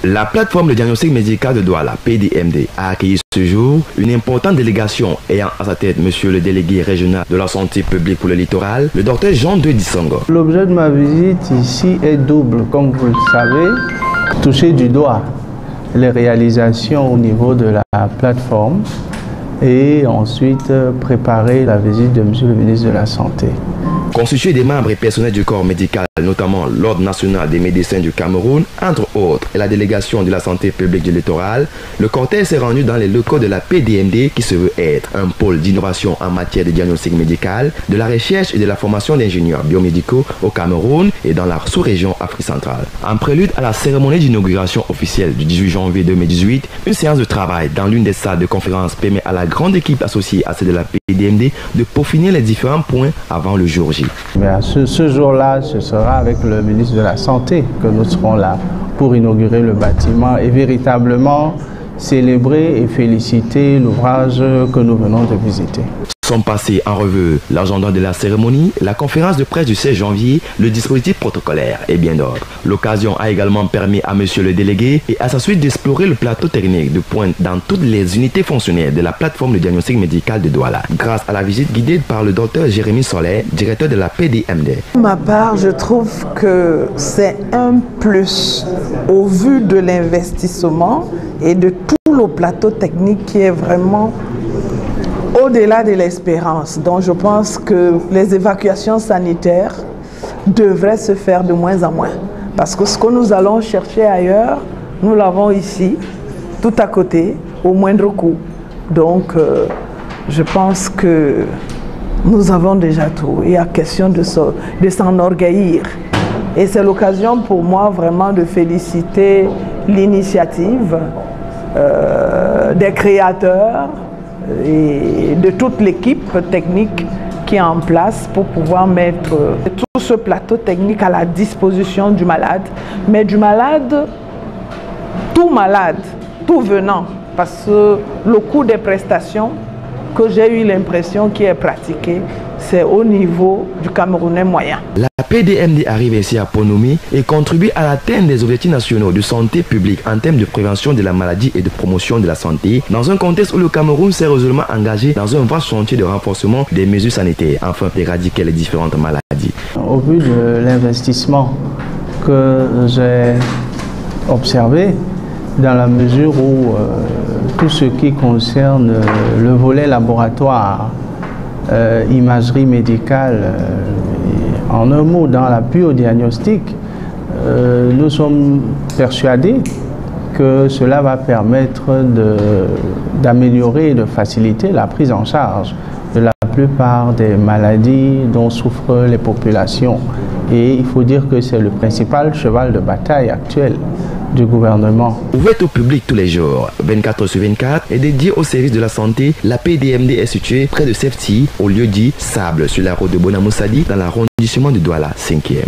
La plateforme de diagnostic médical de Douala, PDMD, a accueilli ce jour une importante délégation ayant à sa tête monsieur le délégué régional de la santé publique pour le littoral, le docteur Jean de Dissongo. L'objet de ma visite ici est double, comme vous le savez, toucher du doigt les réalisations au niveau de la plateforme et ensuite préparer la visite de monsieur le ministre de la Santé. Constitué des membres et personnels du corps médical, notamment l'Ordre national des médecins du Cameroun, entre autres, et la délégation de la santé publique du littoral, le cortège s'est rendu dans les locaux de la PDMD qui se veut être un pôle d'innovation en matière de diagnostic médical, de la recherche et de la formation d'ingénieurs biomédicaux au Cameroun et dans la sous-région Afrique centrale. En prélude à la cérémonie d'inauguration officielle du 18 janvier 2018, une séance de travail dans l'une des salles de conférence permet à la grande équipe associée à celle de la PDMD de peaufiner les différents points avant le jour J. Mais à ce jour-là, ce sera avec le ministre de la Santé que nous serons là pour inaugurer le bâtiment et véritablement célébrer et féliciter l'ouvrage que nous venons de visiter. Sont passés en revue l'agenda de la cérémonie, la conférence de presse du 16 janvier, le dispositif protocolaire et bien d'autres. L'occasion a également permis à monsieur le délégué et à sa suite d'explorer le plateau technique de pointe dans toutes les unités fonctionnelles de la plateforme de diagnostic médical de Douala, grâce à la visite guidée par le docteur Jérémy Soler, directeur de la PDMD. De ma part, je trouve que c'est un plus au vu de l'investissement et de tout le plateau technique qui est vraiment au-delà de l'espérance. Donc je pense que les évacuations sanitaires devraient se faire de moins en moins. Parce que ce que nous allons chercher ailleurs, nous l'avons ici, tout à côté, au moindre coût. Donc je pense que nous avons déjà tout. Il y a question de s'enorgueillir. Et c'est l'occasion pour moi vraiment de féliciter l'initiative des créateurs et de toute l'équipe technique qui est en place pour pouvoir mettre tout ce plateau technique à la disposition du malade, mais du malade, tout venant, parce que le coût des prestations que j'ai eu l'impression qui est pratiqué, c'est au niveau du Camerounais moyen. La PDMD arrive ici à Ponomi et contribue à l'atteinte des objectifs nationaux de santé publique en termes de prévention de la maladie et de promotion de la santé, dans un contexte où le Cameroun s'est résolument engagé dans un vaste chantier de renforcement des mesures sanitaires afin d'éradiquer les différentes maladies. Au vu de l'investissement que j'ai observé, dans la mesure où tout ce qui concerne le volet laboratoire, imagerie médicale, en un mot, dans la biodiagnostic, nous sommes persuadés que cela va permettre d'améliorer et de faciliter la prise en charge de la plupart des maladies dont souffrent les populations. Et il faut dire que c'est le principal cheval de bataille actuel du gouvernement. Ouverte au public tous les jours, 24 sur 24, et dédiée au service de la santé, la PDMD est située près de Sefti, au lieu dit Sable, sur la route de Bonamoussadi, dans l'arrondissement de Douala 5e.